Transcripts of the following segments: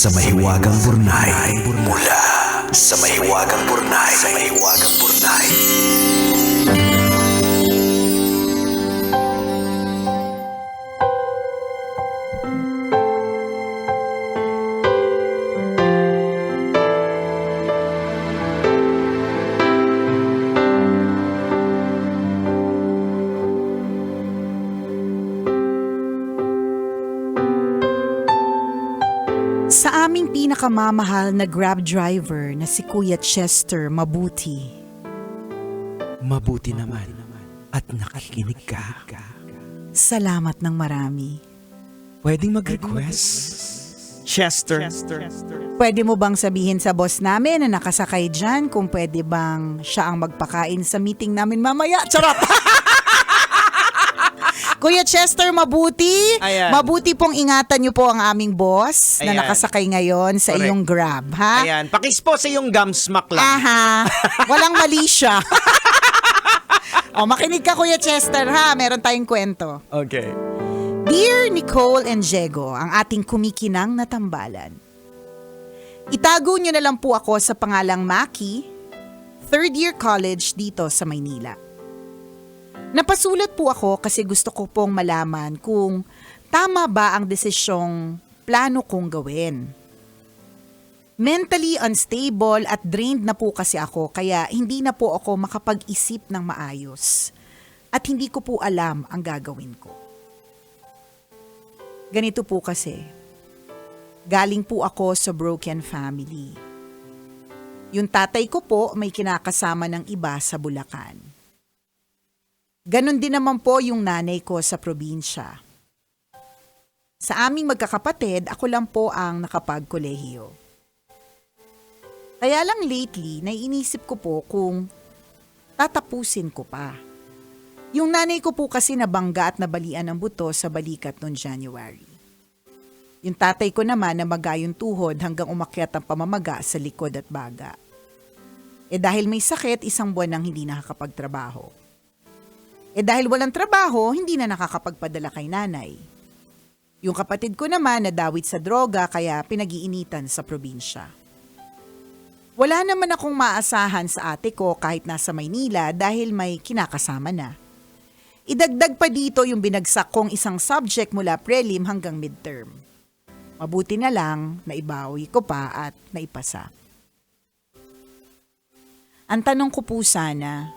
sa Mahiwagang Burnay. Mula sa Mahiwagang Burnay. Sa Mahiwagang Burnay. Sa aming pinakamamahal na Grab driver na si Kuya Chester Mabuti. Mabuti naman at nakikinig ka. Salamat ng marami. Pwedeng mag-request? Chester. Pwede mo bang sabihin sa boss namin na nakasakay dyan kung pwede bang siya ang magpakain sa meeting namin mamaya? Charot! Kuya Chester Mabuti, Ayan. mabuti pong ingatan niyo po ang aming boss na Ayan. nakasakay ngayon sa Correct. iyong Grab, ha? Ayan, pakispo sa yung gum smack lang. Aha, walang mali siya. O, makinig ka Kuya Chester, ha? Meron tayong kwento. Okay. Dear Nicole and Diego, ang ating kumikinang na tambalan. Itago niyo na lang po ako sa pangalang Maki, third year college dito sa Maynila. Napasulat po ako kasi gusto ko pong malaman kung tama ba ang desisyong plano kong gawin. Mentally unstable at drained na po kasi ako kaya hindi na po ako makapag-isip ng maayos at hindi ko po alam ang gagawin ko. Ganito po kasi, galing po ako sa broken family. Yung tatay ko po may kinakasama ng iba sa Bulacan. Ganon din naman po yung nanay ko sa probinsya. Sa aming magkakapatid, ako lang po ang nakapagkolehiyo. Kaya lang lately, naiinisip ko po kung tatapusin ko pa. Yung nanay ko po kasi nabangga at nabalian ng buto sa balikat noong January. Yung tatay ko naman na magayong tuhod hanggang umakyat ang pamamaga sa likod at baga. Dahil may sakit, 1 buwan nang hindi nakakapagtrabaho. Dahil walang trabaho, hindi na nakakapagpadala kay nanay. Yung kapatid ko naman nadawit sa droga kaya pinag-iinitan sa probinsya. Wala naman akong maasahan sa ate ko kahit nasa Maynila dahil may kinakasama na. Idagdag pa dito yung binagsak kong isang subject mula prelim hanggang midterm. Mabuti na lang naibawi ko pa at naipasa. Ang tanong ko po sana,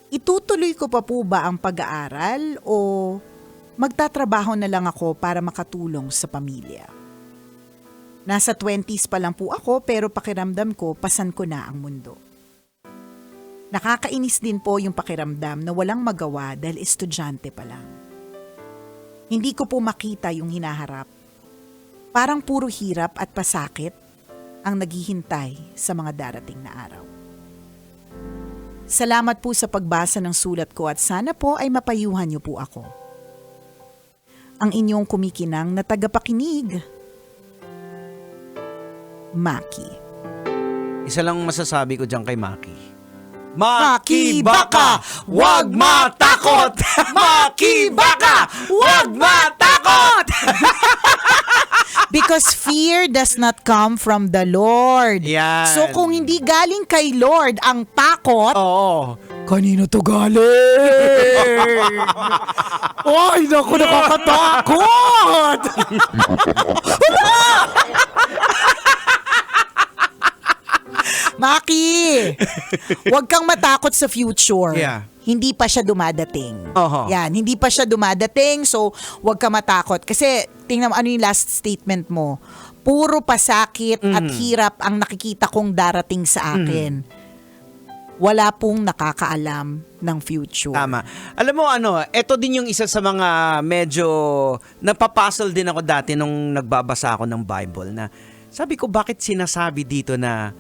itutuloy ko pa po ba ang pag-aaral o magtatrabaho na lang ako para makatulong sa pamilya? Nasa 20s pa lang po ako pero pakiramdam ko pasan ko na ang mundo. Nakakainis din po yung pakiramdam na walang magawa dahil estudyante pa lang. Hindi ko po makita yung hinaharap. Parang puro hirap at pasakit ang naghihintay sa mga darating na araw. Salamat po sa pagbasa ng sulat ko at sana po ay mapayuhan niyo po ako. Ang inyong kumikinang na tagapakinig, Maki. Isa lang masasabi ko dyan kay Maki. Maki baka, wag matakot! Maki baka, wag matakot! Because fear does not come from the Lord. Yan. So kung hindi galing kay Lord ang takot, Oo. kanino to galing? Ay, naku, nakakatakot! Maki, huwag kang matakot sa future. Yeah. Hindi pa siya dumadating. Oho. Yan, hindi pa siya dumadating, so huwag kang matakot. Kasi, tingnan mo, ano yung last statement mo? Puro pasakit at hirap ang nakikita kong darating sa akin. Wala pong nakakaalam ng future. Tama. Alam mo ito din yung isa sa mga medyo napapasol din ako dati nung nagbabasa ako ng Bible na sabi ko bakit sinasabi dito na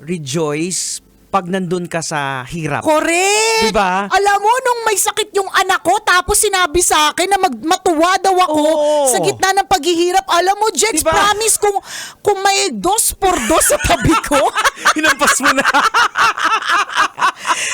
rejoice pag nandun ka sa hirap. Correct! Diba? Alam mo, nung may sakit yung anak ko, tapos sinabi sa akin na matuwa daw ako Oo. sa gitna ng paghihirap. Alam mo, Jex, Diba? promise kung may 2x2 sa tabi ko, Hinampas mo na.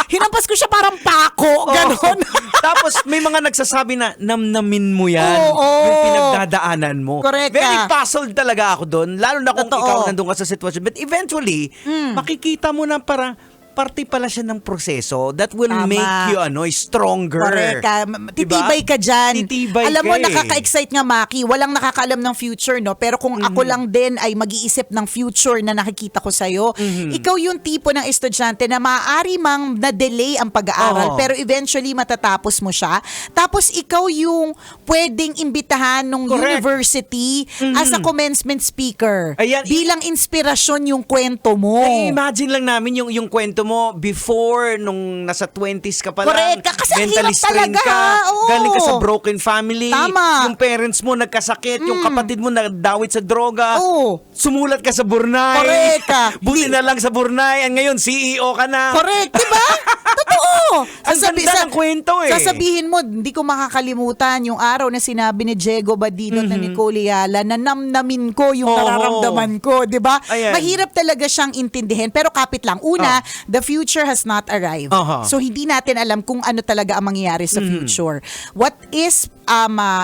Hinampas ko siya parang pako, ganon. Tapos may mga nagsasabi na namnamin mo yan. Oo. Yung pinagdadaanan mo. Correct Very ka. puzzled talaga ako doon. Lalo na kung Totoo. ikaw nandun ka sa sitwasyon. But eventually, makikita mo na parang parte pala siya ng proseso that will Tama. make you stronger. Correct ka. Diba? Titibay ka dyan. Titibay Alam mo, ka eh. nakaka-excite nga, Maki. Walang nakakaalam ng future, no? Pero kung ako lang din ay mag-iisip ng future na nakikita ko sa'yo, ikaw yung tipo ng estudyante na maaari mang na-delay ang pag-aaral, Oo. pero eventually matatapos mo siya. Tapos ikaw yung pwedeng imbitahan ng Correct. university as a commencement speaker. Ayan. Bilang inspirasyon yung kwento mo. Ay, imagine lang namin yung kwento mo before nung nasa 20s ka pa lang. Correct ka. Kasi ang mentally hirap talaga, strained ka. oo. Galing ka sa broken family. Tama. Yung parents mo nagkasakit. Yung kapatid mo nadawit sa droga. Oo. Sumulat ka sa Burnay. Correct ka. Buti na lang sa Burnay. And ngayon, CEO ka na. Correct, di ba? Totoo. Ang ganda ng kwento eh. Sasabihin mo, hindi ko makakalimutan yung araw na sinabi ni Diego Badino na Nicole Yala na namnamin ko yung Oo. nararamdaman ko, di ba? Ayan. Mahirap talaga siyang intindihin. Pero kapit lang. Una, the future has not arrived. Aha. So, hindi natin alam kung ano talaga ang mangyayari sa future. What is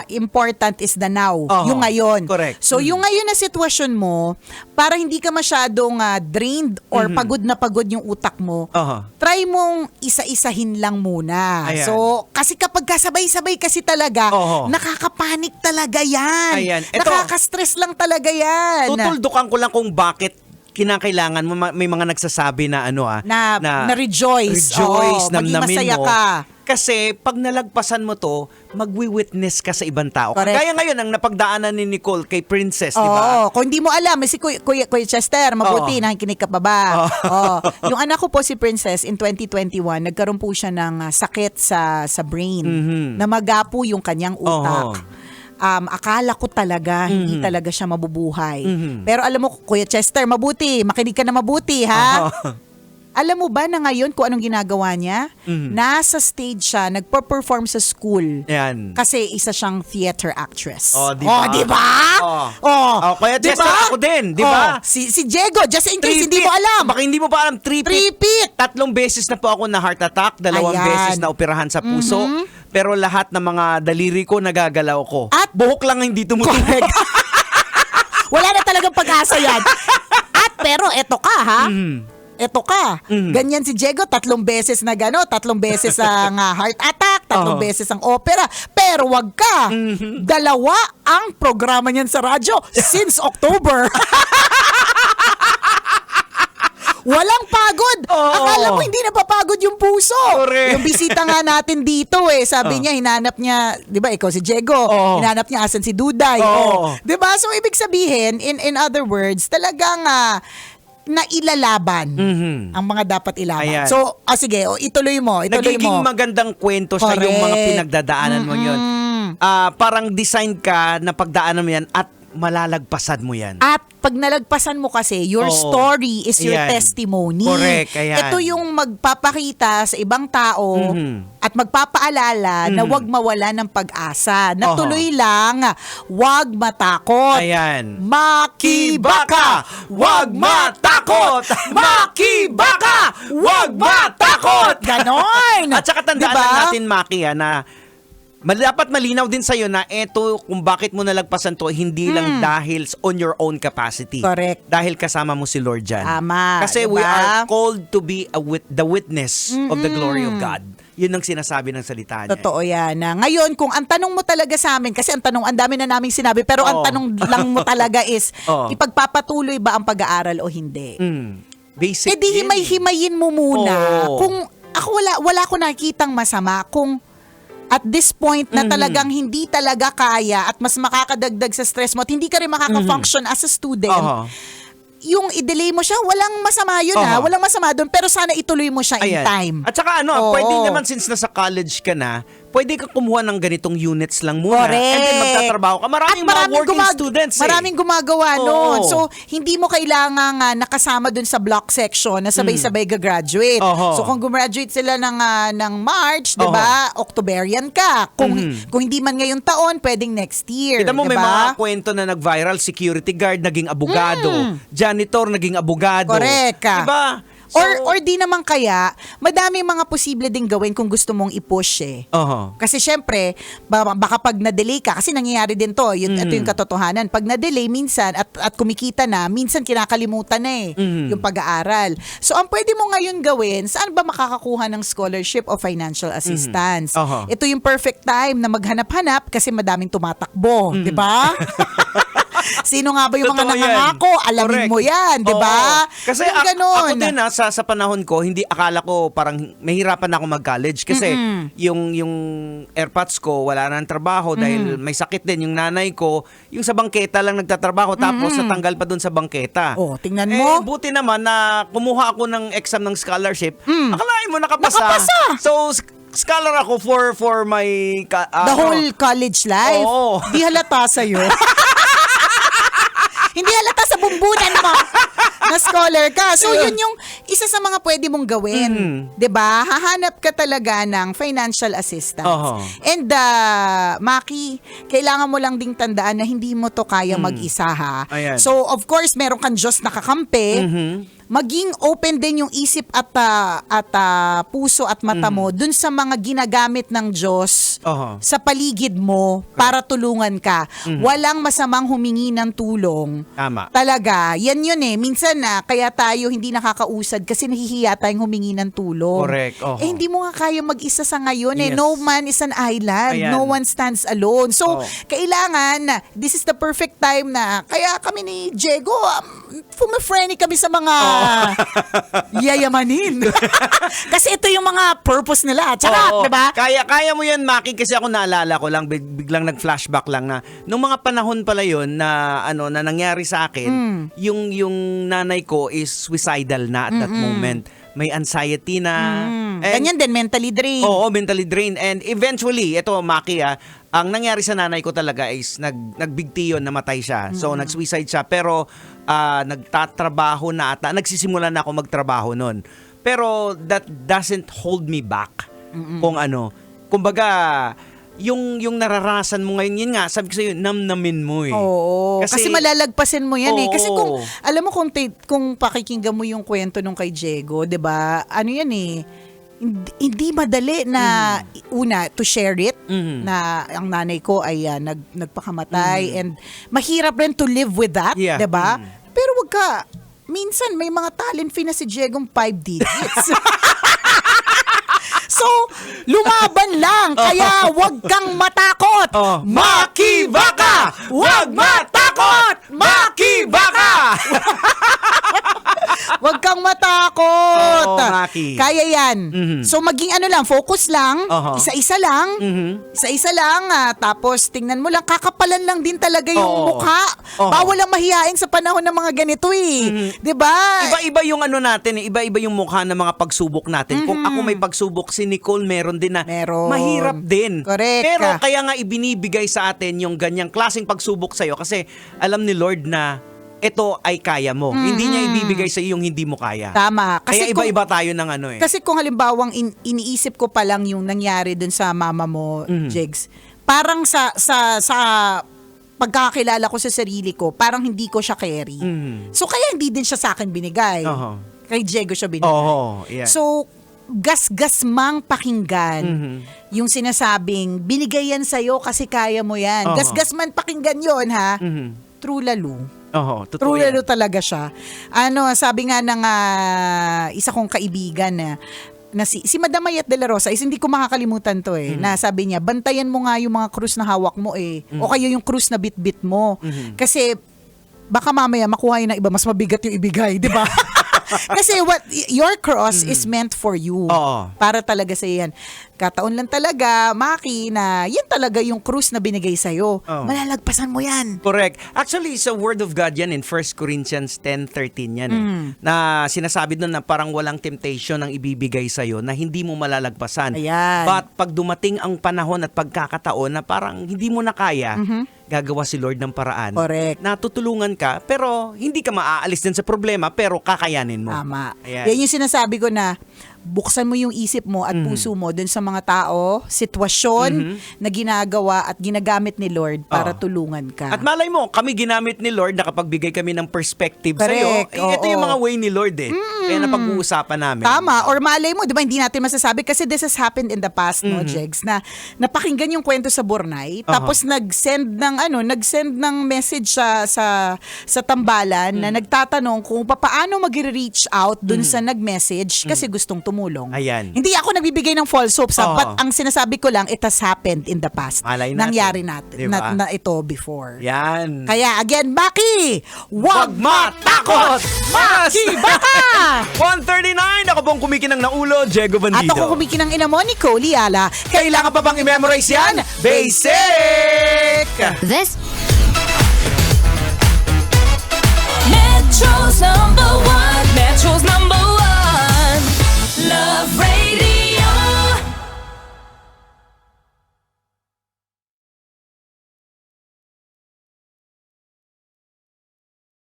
important is the now. Aha. Yung ngayon. Correct. So, yung ngayon na sitwasyon mo, para hindi ka masyadong drained or pagod na pagod yung utak mo, Aha. try mong isa-isahin lang muna. Ayan. So, kasi kapag kasabay-sabay kasi talaga, Oo. nakakapanik talaga yan. Ayan. Ito, Nakaka-stress lang talaga yan. tutuldukan ko lang kung bakit kinakailangan mo. May mga nagsasabi na Na rejoice. Rejoice, Oo, maging namnamin masaya mo. ka. Kasi pag nalagpasan mo to, magwi-witness ka sa ibang tao. Correct. Kaya ngayon, ang napagdaanan ni Nicole kay Princess, di ba? Oo, kung hindi mo alam, si Kuya Chester, mabuti, Oo. nakikinig ka pa ba? Oo. Yung anak ko po si Princess, in 2021, nagkaroon po siya ng sakit sa brain. Namaga po yung kanyang utak. Akala ko talaga, hindi talaga siya mabubuhay. Pero alam mo, Kuya Chester, mabuti, makinig ka na mabuti, ha? Alam mo ba na ngayon kung anong ginagawa niya? Nasa stage siya, nagpo-perform sa school. Yan. Kasi isa siyang theater actress. Oh, di ba? Oh, di ba? Oh. Oh. Oh, Kuya Di Chester, ba? ako din, di ba? Oh, si Diego, just in case, hindi Tripit. mo alam. Baka hindi mo pa alam. Tripit. 3 beses na po ako na heart attack. 2 Ayan. beses na operahan sa puso. Pero lahat ng mga daliri ko nagagalaw ko. At- buhok lang ang hindi tumutunog. Correct. Wala na talagang pag-asa yan. At pero eto ka, ha? Eto ka. Ganyan si Diego, 3 beses na 3 beses ang heart attack, 3 beses ang opera. Pero wag ka. 2 ang programa niyan sa radyo since October. Walang pagod. Oo. Akala mo hindi napapagod yung puso. Correct. Yung bisita nga natin dito sabi niya, hinanap niya, di ba, ikaw si Diego, Oo. hinanap niya asan si Duday. Oo. Di ba? So, ibig sabihin, in other words, talagang nailalaban ang mga dapat ilaban. Ayan. So, sige, ituloy mo. Nagiging magandang kwento siya yung mga Correct. pinagdadaanan mo yun. Parang design ka na pagdaanan mo yan at malalagpasan mo yan. At pag nalagpasan mo kasi, your Oo. story is your Ayan. testimony. Correct, ayan. Ito yung magpapakita sa ibang tao at magpapaalala na wag mawala ng pag-asa. Na Oho. tuloy lang, wag matakot. Ayan. Makibaka! Wag matakot! Makibaka! Wag matakot! Ganon! At saka tandaan Diba? lang natin, Maki, na dapat malinaw din sa'yo na eto kung bakit mo nalagpasan to, hindi lang dahil on your own capacity. Correct. Dahil kasama mo si Lord dyan. Tama, Kasi diba? we are called to be the witness of the glory of God. Yun ang sinasabi ng salita niya. Totoo yan. Ngayon, kung ang tanong mo talaga sa amin, kasi ang dami na naming sinabi, pero ang Oo. tanong lang mo talaga is, Oo. ipagpapatuloy ba ang pag-aaral o hindi? Basic Eh di din. himay-himayin mo muna. Oo. Kung ako wala ko nakitang masama kung at this point na talagang hindi talaga kaya at mas makakadagdag sa stress mo at hindi ka rin makaka-function as a student. Aha. Yung i-delay mo siya, walang masama yun Aha. Walang masama doon, pero sana ituloy mo siya in Ayan. time. At saka Oo. pwede naman since nasa college ka na, pwede ka kumuha ng ganitong units lang muna. Correct. And then magtatrabaho ka. Maraming mga working students Maraming gumagawa Oo. noon. So, hindi mo kailangan nakasama dun sa block section na sabay-sabay gagraduate. Oho. So, kung gumraduate sila ng March, di ba? Octoberian ka. Kung hindi man ngayong taon, pwedeng next year. Kita mo may diba? mga kwento na nag-viral, security guard naging abogado, janitor naging abogado. Correct. Diba? Or di naman kaya, madaming mga posible ding gawin kung gusto mong i-push eh. Oho. Kasi syempre, baka pag na-delay ka, kasi nangyayari din to, ito yung katotohanan. Pag na-delay minsan at kumikita na, minsan kinakalimutan na eh, yung pag-aaral. So ang pwede mo ngayon gawin, saan ba makakakuha ng scholarship o financial assistance? Oho. Ito yung perfect time na maghanap-hanap kasi madaming tumatakbo, di ba? Sino nga ba yung mga Totoo yan. nangangako? Alamin Correct. mo yan, di ba? Oo. Kasi Yung ganun. ako din sa panahon ko, hindi akala ko parang mahirapan ako mag-college kasi yung airpods ko wala nang trabaho dahil may sakit din yung nanay ko, yung sa bangketa lang nagtatrabaho tapos natanggal pa dun sa bangketa. Oh, tingnan mo. Buti naman na kumuha ako ng exam ng scholarship. Akalain mo nakapasa. Nakapasa! So scholar ako for my The whole college life. Oo. Di halata sa'yo. Hindi halata sa bumbunan mo na scholar ka. So, yun yung isa sa mga pwede mong gawin. 'Di ba? Hahanap ka talaga ng financial assistance. Oho. And, Maki, kailangan mo lang ding tandaan na hindi mo to kaya mag-isa ha. Ayan. So, of course, meron kang Diyos na kakampi. Maging open din yung isip at puso at mata mo dun sa mga ginagamit ng Diyos Oho. sa paligid mo para tulungan ka. Walang masamang humingi ng tulong. Tama. Talaga, yan yun eh. Minsan na, kaya tayo hindi nakakausad kasi nahihiya tayong humingi ng tulong. Correct. Oho. Eh, hindi mo nga kaya mag-isa sa ngayon eh. Yes. No man is an island. Ayan. No one stands alone. So, Oh. kailangan, this is the perfect time na, kaya kami ni Diego, fumifreny kami sa mga yayamanin. Kasi ito yung mga purpose nila. Charot, Oo. di ba? Kaya mo yan, Maki, kasi ako naalala ko lang, biglang nag-flashback lang na nung mga panahon pala yun na na nangyari sa akin, yung nanay ko is suicidal na at that moment. May anxiety na. And- Ganyan din, mentally drained. Oo, mentally drained. And eventually, ito, Maki, ang nangyari sa nanay ko talaga is nagbigti yun, namatay siya. So, nag-suicide siya. Pero, nagtatrabaho na ata. Nagsisimula na ako magtrabaho nun. Pero, that doesn't hold me back. Kung ano. Kumbaga, yung nararanasan mo ngayon, yun nga, sabi ko sa'yo, namnamin mo eh. Oo. Kasi malalagpasin mo yan eh. Kasi Oo. alam mo kung pakikinggan mo yung kwento nung kay Diego, 'di ba? Ano yan eh, hindi madali na una to share it na ang nanay ko ay nagpakamatay and mahirap rin to live with that, Yeah. 'di ba? Pero wag ka, minsan may mga talent fee na si Diegong 5 digits. So, lumaban lang. Kaya wag kang matakot. Maki Baka! Wag matakot! Maki Baka! Wag kang matakot. Oo, Maki. Kaya yan. So maging focus lang, Oho. isa-isa lang. Isa-isa lang, tapos tingnan mo lang, kakapalan lang din talaga yung Oo. mukha. Oho. Bawal lang mahihain sa panahon ng mga ganito eh. 'Di ba? Iba-iba yung natin, iba-iba yung mukha ng mga pagsubok natin. Kung ako may pagsubok, si Nicole meron din na Meron. mahirap din. Correct. Pero kaya nga ibinibigay sa atin yung ganyang klaseng pagsubok sa'yo kasi alam ni Lord na ito ay kaya mo. Hindi niya ibibigay sa iyo yung hindi mo kaya. Tama. Kaya Kasi iba-iba tayo ng eh. Kasi kung halimbawang iniisip ko pa lang yung nangyari dun sa mama mo, Jigs, parang sa pagkakakilala ko sa sarili ko, parang hindi ko siya carry. So kaya hindi din siya sa akin binigay. Oho. Kay Diego siya binigay. Oo, yeah. So, gas-gas mang pakinggan yung sinasabing, binigay yan sa'yo kasi kaya mo yan. Oho. Gas-gas man pakinggan yon ha? True lalo. Oo, totoo True yan. lalo talaga siya. Sabi nga ng isa kong kaibigan na si Madam Mayet de la Rosa, is hindi ko makakalimutan to na sabi niya, bantayan mo nga yung mga krus na hawak mo o kaya yung krus na bit-bit mo. Kasi baka mamaya makuha yun ng iba, mas mabigat yung ibigay, di ba? Kasi your cross is meant for you. Oo. Para talaga sa yan. Kataon lang talaga, Maki, na yan talaga yung krus na binigay sa'yo. Oo. Malalagpasan mo yan. Correct. Actually, sa Word of God yan in 1 Corinthians 10:13 yan na sinasabi doon na parang walang temptation ang ibibigay sa'yo na hindi mo malalagpasan. Ayan. But pag dumating ang panahon at pagkakataon na parang hindi mo na kaya, gagawa si Lord ng paraan. Correct. Na tutulungan ka, pero hindi ka maaalis din sa problema, pero kakayanin mo. Tama. Ayan. Yan yung sinasabi ko na buksan mo yung isip mo at puso mo dun sa mga tao, sitwasyon na ginagawa at ginagamit ni Lord para Oo. tulungan ka. At malay mo, kami ginamit ni Lord, nakapagbigay kami ng perspective sa'yo. Correct. Ito yung Oo. mga way ni Lord eh. Kaya napag-uusapan namin. Tama. Or malay mo, di ba, hindi natin masasabi kasi this has happened in the past, no, Jegs, na napakinggan yung kwento sa Bornay, tapos nag-send ng message sa tambalan na nagtatanong kung paano mag-reach out dun sa nag-message kasi gustong tumulong. Ayan. Hindi ako nagbibigay ng false hopes, but ang sinasabi ko lang, it has happened in the past. Malay natin. Nangyari natin Diba? na ito before. Yan. Kaya again, Maki, wag matakot! Maki, baka! 139, ako pong kumikinang na ulo, Diego At Bandido. ako kumikinang ina mo, Nicole Liala. Kailangan pa bang i-memorize yan? Basic! This Metro's #1